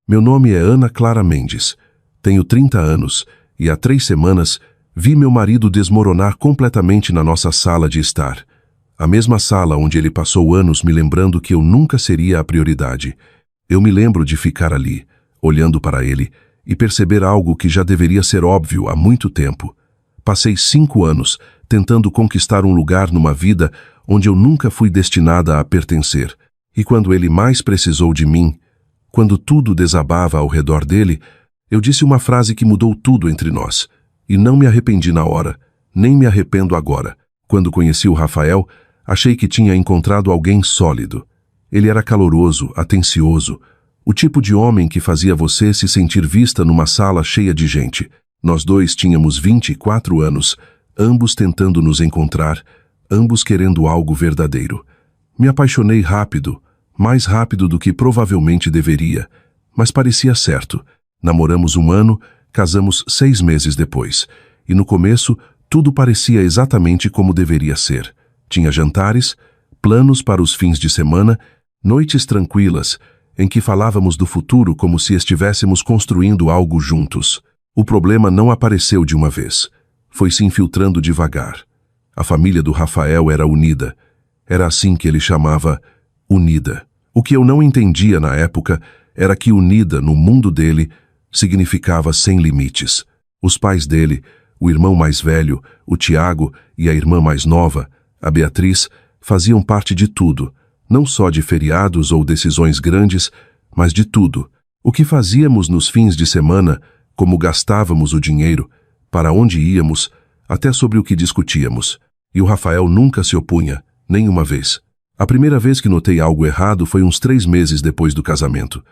Meu nome é Ana Clara Mendes. Tenho 30 anos e há 3 semanas vi meu marido desmoronar completamente na nossa sala de estar. A mesma sala onde ele passou anos me lembrando que eu nunca seria a prioridade. Eu me lembro de ficar ali, olhando para ele, e perceber algo que já deveria ser óbvio há muito tempo. Passei 5 anos tentando conquistar um lugar numa vida onde eu nunca fui destinada a pertencer. E quando ele mais precisou de mim, quando tudo desabava ao redor dele, eu disse uma frase que mudou tudo entre nós. E não me arrependi na hora, nem me arrependo agora. Quando conheci o Rafael, achei que tinha encontrado alguém sólido. Ele era caloroso, atencioso, o tipo de homem que fazia você se sentir vista numa sala cheia de gente. Nós dois tínhamos 24 anos, ambos tentando nos encontrar, ambos querendo algo verdadeiro. Me apaixonei rápido, mais rápido do que provavelmente deveria, mas parecia certo. Namoramos 1 ano, casamos 6 meses depois, e no começo tudo parecia exatamente como deveria ser. Tinha jantares, planos para os fins de semana, noites tranquilas, em que falávamos do futuro como se estivéssemos construindo algo juntos. O problema não apareceu de uma vez. Foi se infiltrando devagar. A família do Rafael era unida. Era assim que ele chamava unida. O que eu não entendia na época era que unida, no mundo dele, significava sem limites. Os pais dele, o irmão mais velho, o Tiago, e a irmã mais nova, a Beatriz, faziam parte de tudo, não só de feriados ou decisões grandes, mas de tudo. O que fazíamos nos fins de semana, como gastávamos o dinheiro, para onde íamos, até sobre o que discutíamos. E o Rafael nunca se opunha, nem uma vez. A primeira vez que notei algo errado foi uns 3 meses depois do casamento.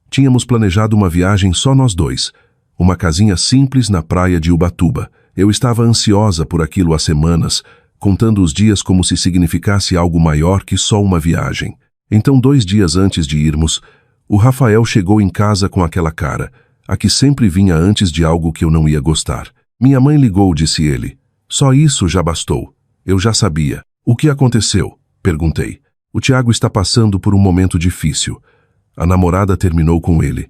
Tínhamos planejado uma viagem só nós dois, uma casinha simples na praia de Ubatuba. Eu estava ansiosa por aquilo há semanas, contando os dias como se significasse algo maior que só uma viagem. Então, 2 dias antes de irmos, o Rafael chegou em casa com aquela cara, a que sempre vinha antes de algo que eu não ia gostar. Minha mãe ligou, disse ele. Só isso já bastou. Eu já sabia. O que aconteceu? Perguntei. O Tiago está passando por um momento difícil. A namorada terminou com ele.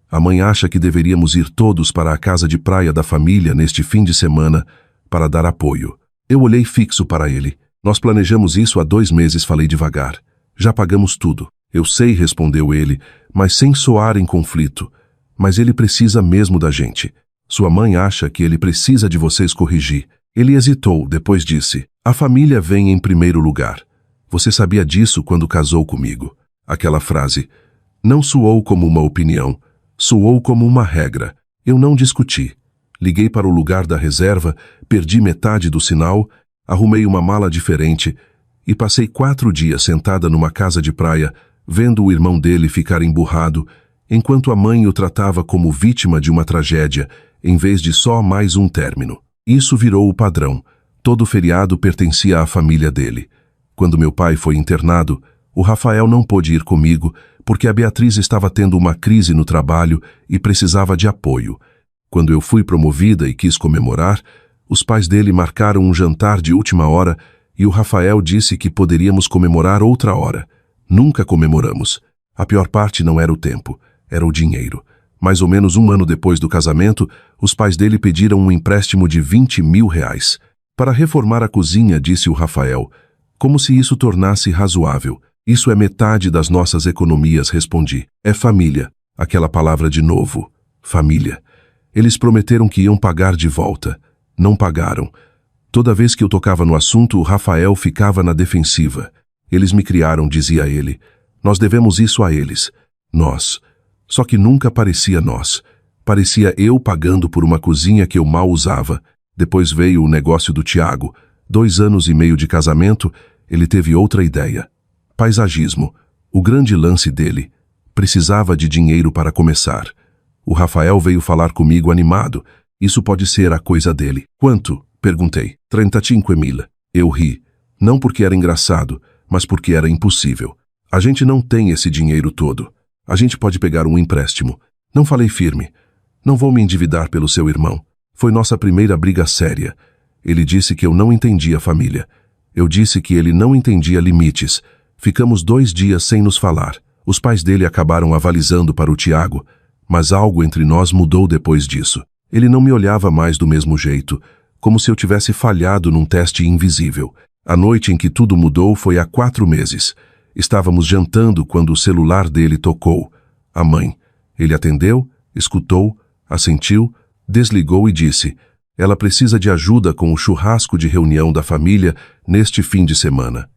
A mãe acha que deveríamos ir todos para a casa de praia da família neste fim de semana para dar apoio. Eu olhei fixo para ele. Nós planejamos isso há 2 meses, falei devagar. Já pagamos tudo. Eu sei, respondeu ele, mas sem soar em conflito. Mas ele precisa mesmo da gente. Sua mãe acha que ele precisa de vocês corrigir. Ele hesitou, depois disse, a família vem em primeiro lugar. Você sabia disso quando casou comigo. Aquela frase não soou como uma opinião, soou como uma regra. Eu não discuti. Liguei para o lugar da reserva, perdi metade do sinal, arrumei uma mala diferente e passei 4 dias sentada numa casa de praia, vendo o irmão dele ficar emburrado, enquanto a mãe o tratava como vítima de uma tragédia, em vez de só mais um término. Isso virou o padrão. Todo feriado pertencia à família dele. Quando meu pai foi internado, o Rafael não pôde ir comigo porque a Beatriz estava tendo uma crise no trabalho e precisava de apoio. Quando eu fui promovida e quis comemorar, os pais dele marcaram um jantar de última hora e o Rafael disse que poderíamos comemorar outra hora. Nunca comemoramos. A pior parte não era o tempo, era o dinheiro. Mais ou menos 1 ano depois do casamento, os pais dele pediram um empréstimo de R$20 mil. Para reformar a cozinha, disse o Rafael, como se isso tornasse razoável. Isso é metade das nossas economias, respondi. É família. Aquela palavra de novo. Família. Eles prometeram que iam pagar de volta. Não pagaram. Toda vez que eu tocava no assunto, o Rafael ficava na defensiva. Eles me criaram, dizia ele. Nós devemos isso a eles. Nós. Só que nunca parecia nós. Parecia eu pagando por uma cozinha que eu mal usava. Depois veio o negócio do Tiago. 2 anos e meio de casamento, ele teve outra ideia. Paisagismo. O grande lance dele. Precisava de dinheiro para começar. O Rafael veio falar comigo animado. Isso pode ser a coisa dele. Quanto? Perguntei. 35 mil. Eu ri. Não porque era engraçado, mas porque era impossível. A gente não tem esse dinheiro todo. A gente pode pegar um empréstimo. Não falei firme. Não vou me endividar pelo seu irmão. Foi nossa primeira briga séria. Ele disse que eu não entendia a família. Eu disse que ele não entendia limites. Ficamos 2 dias sem nos falar. Os pais dele acabaram avalizando para o Tiago, Mas algo entre nós mudou depois disso. Ele não me olhava mais do mesmo jeito, como se eu tivesse falhado num teste invisível. A noite em que tudo mudou foi há 4 meses. Estávamos jantando quando o celular dele tocou. A mãe. Ele atendeu, escutou, assentiu, desligou e disse: ela precisa de ajuda com o churrasco de reunião da família neste fim de semana.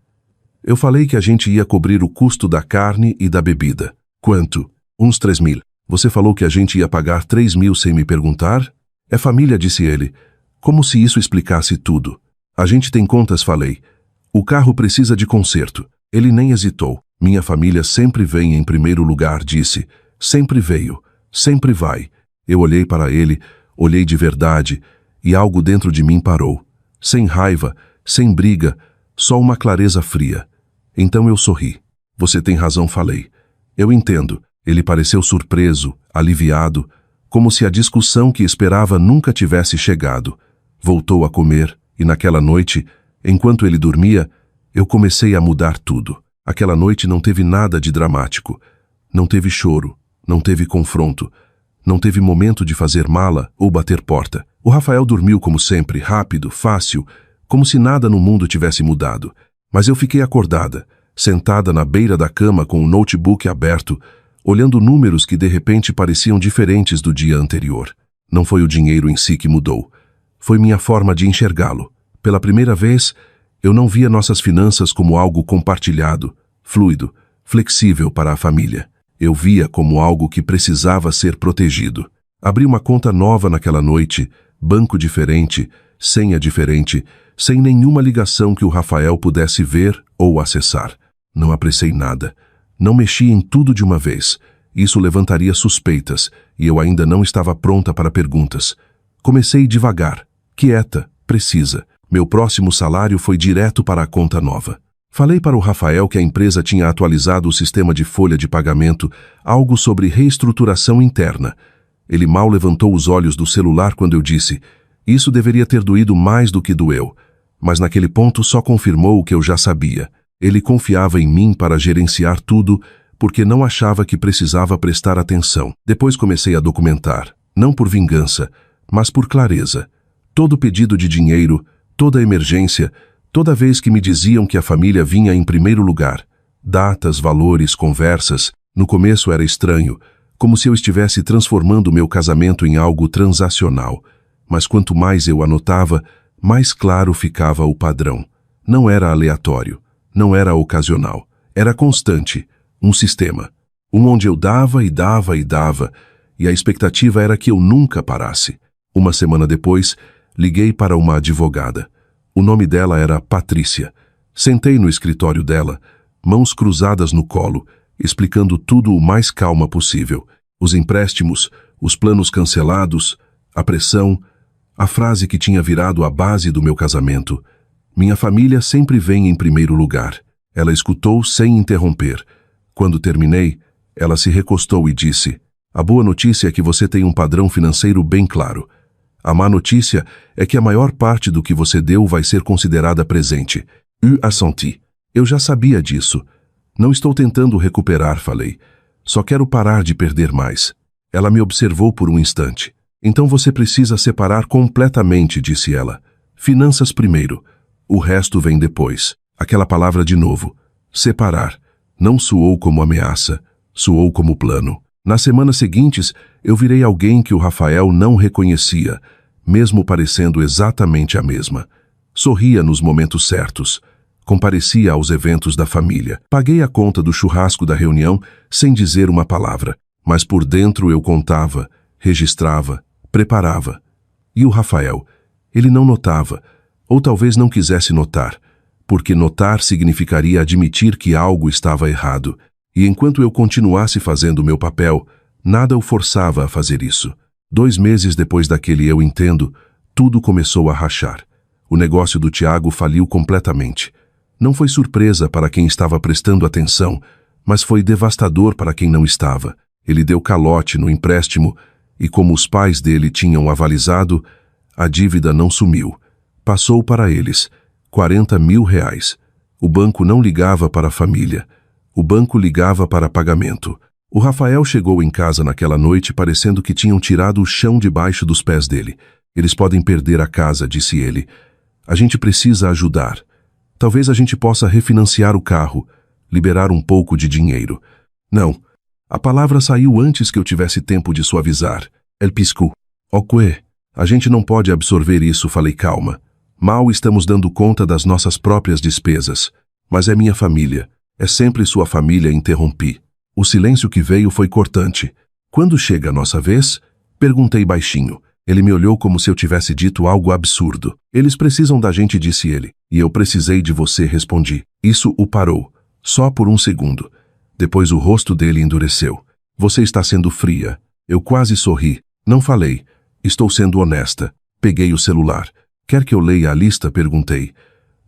Eu falei que a gente ia cobrir o custo da carne e da bebida. Quanto? Uns 3.000. Você falou que a gente ia pagar 3.000 sem me perguntar? É família, disse ele. Como se isso explicasse tudo. A gente tem contas, falei. O carro precisa de conserto. Ele nem hesitou. Minha família sempre vem em primeiro lugar, disse. Sempre veio. Sempre vai. Eu olhei para ele, olhei de verdade, e algo dentro de mim parou. Sem raiva, sem briga, só uma clareza fria. Então eu sorri. Você tem razão, falei. Eu entendo. Ele pareceu surpreso, aliviado, como se a discussão que esperava nunca tivesse chegado. Voltou a comer, e naquela noite, enquanto ele dormia, eu comecei a mudar tudo. Aquela noite não teve nada de dramático. Não teve choro, não teve confronto, não teve momento de fazer mala ou bater porta. O Rafael dormiu como sempre, rápido, fácil, como se nada no mundo tivesse mudado. Mas eu fiquei acordada, sentada na beira da cama com o notebook aberto, olhando números que de repente pareciam diferentes do dia anterior. Não foi o dinheiro em si que mudou. Foi minha forma de enxergá-lo. Pela primeira vez, eu não via nossas finanças como algo compartilhado, fluido, flexível para a família. Eu via como algo que precisava ser protegido. Abri uma conta nova naquela noite, banco diferente, senha diferente, sem nenhuma ligação que o Rafael pudesse ver ou acessar. Não apressei nada. Não mexi em tudo de uma vez. Isso levantaria suspeitas, e eu ainda não estava pronta para perguntas. Comecei devagar, quieta, precisa. Meu próximo salário foi direto para a conta nova. Falei para o Rafael que a empresa tinha atualizado o sistema de folha de pagamento, algo sobre reestruturação interna. Ele mal levantou os olhos do celular quando eu disse: isso deveria ter doído mais do que doeu. Mas naquele ponto só confirmou o que eu já sabia. Ele confiava em mim para gerenciar tudo, porque não achava que precisava prestar atenção. Depois comecei a documentar, não por vingança, mas por clareza. Todo pedido de dinheiro, toda emergência, toda vez que me diziam que a família vinha em primeiro lugar. Datas, valores, conversas. No começo era estranho, como se eu estivesse transformando meu casamento em algo transacional. Mas quanto mais eu anotava, mais claro ficava o padrão. Não era aleatório. Não era ocasional, era constante, um sistema. Onde eu dava e dava e dava, e a expectativa era que eu nunca parasse. Uma semana depois, liguei para uma advogada. O nome dela era Patrícia. Sentei no escritório dela, mãos cruzadas no colo, explicando tudo o mais calma possível. Os empréstimos, os planos cancelados, a pressão, a frase que tinha virado a base do meu casamento. Minha família sempre vem em primeiro lugar. Ela escutou sem interromper. Quando terminei, ela se recostou e disse: a boa notícia é que você tem um padrão financeiro bem claro. A má notícia é que a maior parte do que você deu vai ser considerada presente. Eu assenti. Eu já sabia disso. Não estou tentando recuperar, falei. Só quero parar de perder mais. Ela me observou por um instante. Então você precisa separar completamente, disse ela. Finanças primeiro. O resto vem depois. Aquela palavra de novo. Separar. Não soou como ameaça. Soou como plano. Nas semanas seguintes, eu virei alguém que o Rafael não reconhecia, mesmo parecendo exatamente a mesma. Sorria nos momentos certos. Comparecia aos eventos da família. Paguei a conta do churrasco da reunião sem dizer uma palavra. Mas por dentro eu contava, registrava, preparava. E o Rafael? Ele não notava. Ou talvez não quisesse notar, porque notar significaria admitir que algo estava errado, e enquanto eu continuasse fazendo o meu papel, nada o forçava a fazer isso. 2 meses depois daquele eu entendo, tudo começou a rachar. O negócio do Tiago faliu completamente. Não foi surpresa para quem estava prestando atenção, mas foi devastador para quem não estava. Ele deu calote no empréstimo, e como os pais dele tinham avalizado, a dívida não sumiu. Passou para eles, 40 mil reais. O banco não ligava para a família. O banco ligava para pagamento. O Rafael chegou em casa naquela noite parecendo que tinham tirado o chão debaixo dos pés dele. Eles podem perder a casa, disse ele. A gente precisa ajudar. Talvez a gente possa refinanciar o carro, liberar um pouco de dinheiro. Não. A palavra saiu antes que eu tivesse tempo de suavizar. El pisco. Ok. A gente não pode absorver isso, falei calma. Mal estamos dando conta das nossas próprias despesas. Mas é minha família. É sempre sua família, interrompi. O silêncio que veio foi cortante. Quando chega a nossa vez? Perguntei baixinho. Ele me olhou como se eu tivesse dito algo absurdo. Eles precisam da gente, disse ele. E eu precisei de você, respondi. Isso o parou. Só por um segundo. Depois o rosto dele endureceu. Você está sendo fria. Eu quase sorri. Não falei. Estou sendo honesta. Peguei o celular. Quer que eu leia a lista? Perguntei.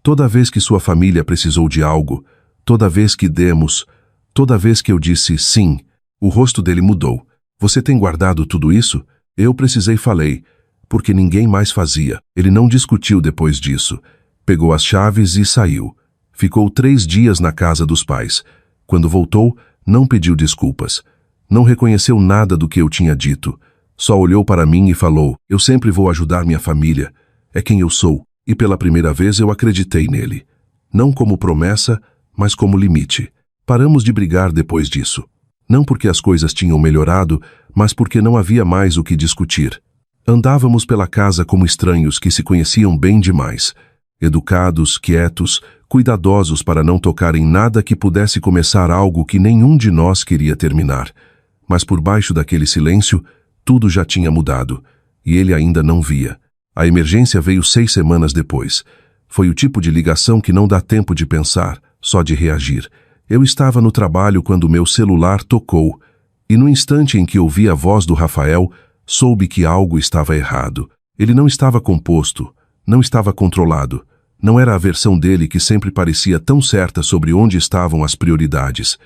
Toda vez que sua família precisou de algo, toda vez que demos, toda vez que eu disse sim, o rosto dele mudou. Você tem guardado tudo isso? Eu precisei, falei, porque ninguém mais fazia. Ele não discutiu depois disso. Pegou as chaves e saiu. Ficou 3 dias na casa dos pais. Quando voltou, não pediu desculpas. Não reconheceu nada do que eu tinha dito. Só olhou para mim e falou, eu sempre vou ajudar minha família. É quem eu sou. E pela primeira vez eu acreditei nele. Não como promessa, mas como limite. Paramos de brigar depois disso. Não porque as coisas tinham melhorado, mas porque não havia mais o que discutir. Andávamos pela casa como estranhos que se conheciam bem demais. Educados, quietos, cuidadosos para não tocar em nada que pudesse começar algo que nenhum de nós queria terminar. Mas por baixo daquele silêncio, tudo já tinha mudado. E ele ainda não via. A emergência veio 6 semanas depois. Foi o tipo de ligação que não dá tempo de pensar, só de reagir. Eu estava no trabalho quando meu celular tocou, e no instante em que ouvi a voz do Rafael, soube que algo estava errado. Ele não estava composto, não estava controlado. Não era a versão dele que sempre parecia tão certa sobre onde estavam as prioridades.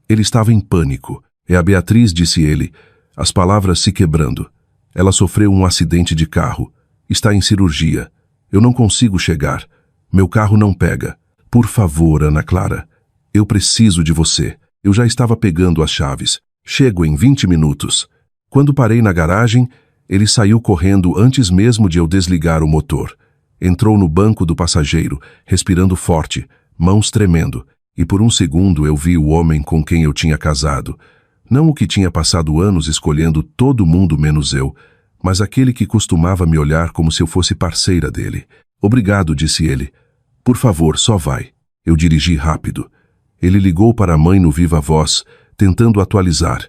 Ele estava em pânico. É a Beatriz, disse ele, as palavras se quebrando. Ela sofreu um acidente de carro. Está em cirurgia. Eu não consigo chegar. Meu carro não pega. Por favor, Ana Clara. Eu preciso de você. Eu já estava pegando as chaves. Chego em 20 minutos. Quando parei na garagem, ele saiu correndo antes mesmo de eu desligar o motor. Entrou no banco do passageiro, respirando forte, mãos tremendo. E por um segundo eu vi o homem com quem eu tinha casado. Não o que tinha passado anos escolhendo todo mundo menos eu, mas aquele que costumava me olhar como se eu fosse parceira dele. Obrigado, disse ele. Por favor, só vai. Eu dirigi rápido. Ele ligou para a mãe no viva voz, tentando atualizar.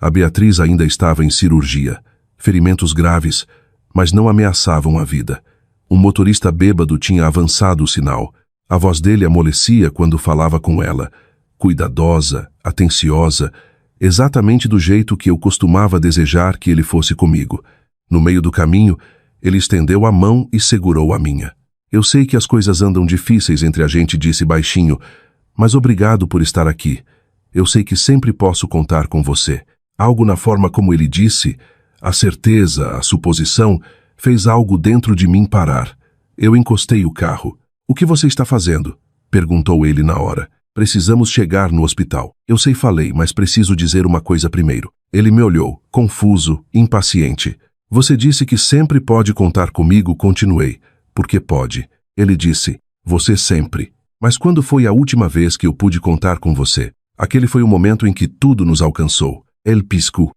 A Beatriz ainda estava em cirurgia. Ferimentos graves, mas não ameaçavam a vida. Um motorista bêbado tinha avançado o sinal. A voz dele amolecia quando falava com ela. Cuidadosa, atenciosa, exatamente do jeito que eu costumava desejar que ele fosse comigo. No meio do caminho, ele estendeu a mão e segurou a minha. Eu sei que as coisas andam difíceis entre a gente, disse baixinho, mas obrigado por estar aqui. Eu sei que sempre posso contar com você. Algo na forma como ele disse, a certeza, a suposição, fez algo dentro de mim parar. Eu encostei o carro. O que você está fazendo? Perguntou ele na hora. Precisamos chegar no hospital. Eu sei, falei, mas preciso dizer uma coisa primeiro. Ele me olhou, confuso, impaciente. Você disse que sempre pode contar comigo, continuei. Porque pode. Ele disse, você sempre. Mas quando foi a última vez que eu pude contar com você? Aquele foi o momento em que tudo nos alcançou. El pisco.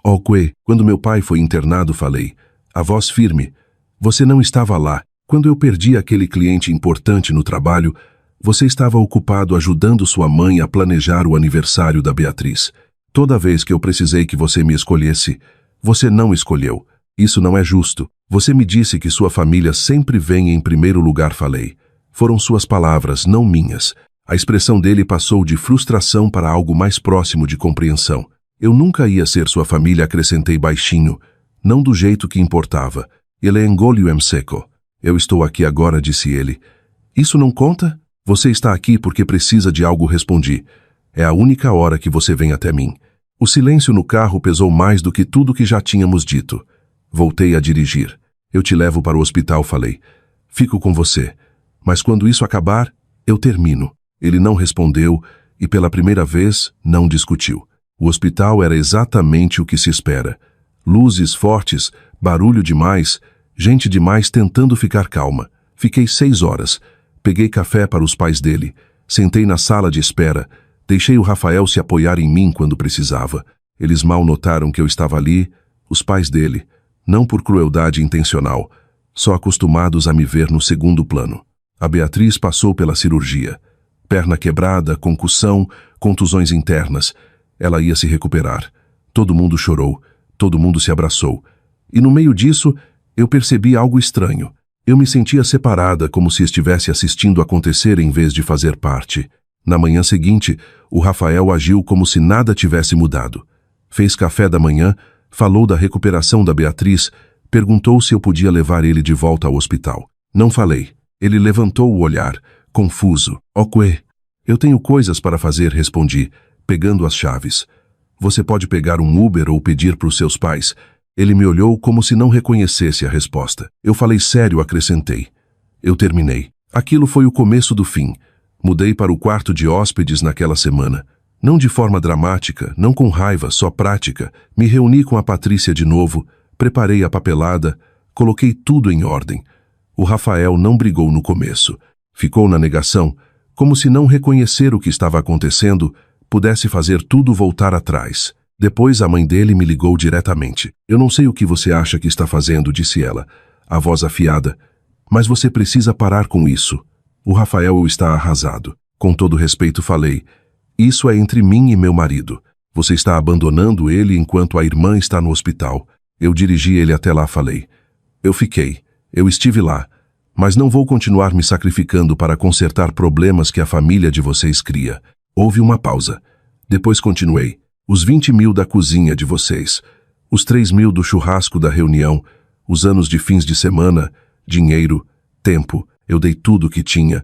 Ok. Quando meu pai foi internado, falei. A voz firme. Você não estava lá. Quando eu perdi aquele cliente importante no trabalho, você estava ocupado ajudando sua mãe a planejar o aniversário da Beatriz. Toda vez que eu precisei que você me escolhesse, você não escolheu. Isso não é justo. Você me disse que sua família sempre vem em primeiro lugar, falei. Foram suas palavras, não minhas. A expressão dele passou de frustração para algo mais próximo de compreensão. Eu nunca ia ser sua família, acrescentei baixinho. Não do jeito que importava. Ele engoliu em seco. Eu estou aqui agora, disse ele. Isso não conta? Você está aqui porque precisa de algo, respondi. É a única hora que você vem até mim. O silêncio no carro pesou mais do que tudo que já tínhamos dito. Voltei a dirigir. Eu te levo para o hospital, falei. Fico com você. Mas quando isso acabar, eu termino. Ele não respondeu e pela primeira vez não discutiu. O hospital era exatamente o que se espera. Luzes fortes, barulho demais, gente demais tentando ficar calma. Fiquei 6 horas. Peguei café para os pais dele. Sentei na sala de espera. Deixei o Rafael se apoiar em mim quando precisava. Eles mal notaram que eu estava ali, os pais dele, não por crueldade intencional, só acostumados a me ver no segundo plano. A Beatriz passou pela cirurgia. Perna quebrada, concussão, contusões internas. Ela ia se recuperar. Todo mundo chorou, todo mundo se abraçou. E no meio disso, eu percebi algo estranho. Eu me sentia separada, como se estivesse assistindo acontecer em vez de fazer parte. Na manhã seguinte, o Rafael agiu como se nada tivesse mudado. Fez café da manhã, falou da recuperação da Beatriz, perguntou se eu podia levar ele de volta ao hospital. Não falei. Ele levantou o olhar, confuso. "Oque, eu tenho coisas para fazer", respondi, pegando as chaves. "Você pode pegar um Uber ou pedir para os seus pais." Ele me olhou como se não reconhecesse a resposta. Eu falei sério, acrescentei. Eu terminei. Aquilo foi o começo do fim. Mudei para o quarto de hóspedes naquela semana. Não de forma dramática, não com raiva, só prática. Me reuni com a Patrícia de novo, preparei a papelada, coloquei tudo em ordem. O Rafael não brigou no começo. Ficou na negação, como se não reconhecer o que estava acontecendo pudesse fazer tudo voltar atrás. Depois a mãe dele me ligou diretamente. "Eu não sei o que você acha que está fazendo", disse ela, a voz afiada. "Mas você precisa parar com isso. O Rafael está arrasado." Com todo respeito falei. "Isso é entre mim e meu marido. Você está abandonando ele enquanto a irmã está no hospital." Eu dirigi ele até lá, falei. Eu estive lá, mas não vou continuar me sacrificando para consertar problemas que a família de vocês cria. Houve uma pausa. Depois continuei. "Os 20 mil da cozinha de vocês, os 3 mil do churrasco da reunião, os anos de fins de semana, dinheiro, tempo, eu dei tudo o que tinha,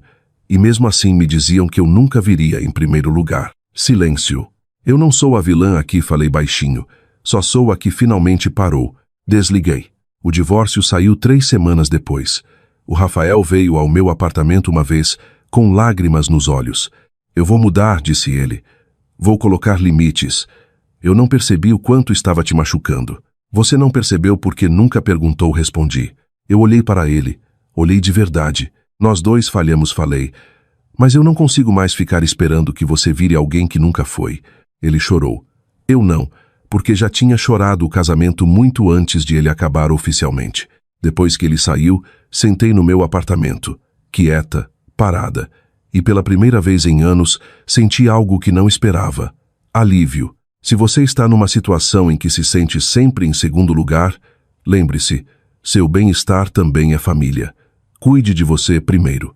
e mesmo assim me diziam que eu nunca viria em primeiro lugar." Silêncio. "Eu não sou a vilã aqui", falei baixinho, "só sou a que finalmente parou." Desliguei. O divórcio saiu 3 semanas depois. O Rafael veio ao meu apartamento uma vez, com lágrimas nos olhos. "Eu vou mudar", disse ele. "Vou colocar limites. Eu não percebi o quanto estava te machucando." "Você não percebeu porque nunca perguntou", respondi. Eu olhei para ele. Olhei de verdade. "Nós dois falhamos", falei. "Mas eu não consigo mais ficar esperando que você vire alguém que nunca foi." Ele chorou. Eu não, porque já tinha chorado o casamento muito antes de ele acabar oficialmente. Depois que ele saiu, sentei no meu apartamento, quieta, parada. E pela primeira vez em anos, senti algo que não esperava. Alívio. Se você está numa situação em que se sente sempre em segundo lugar, lembre-se, seu bem-estar também é família. Cuide de você primeiro.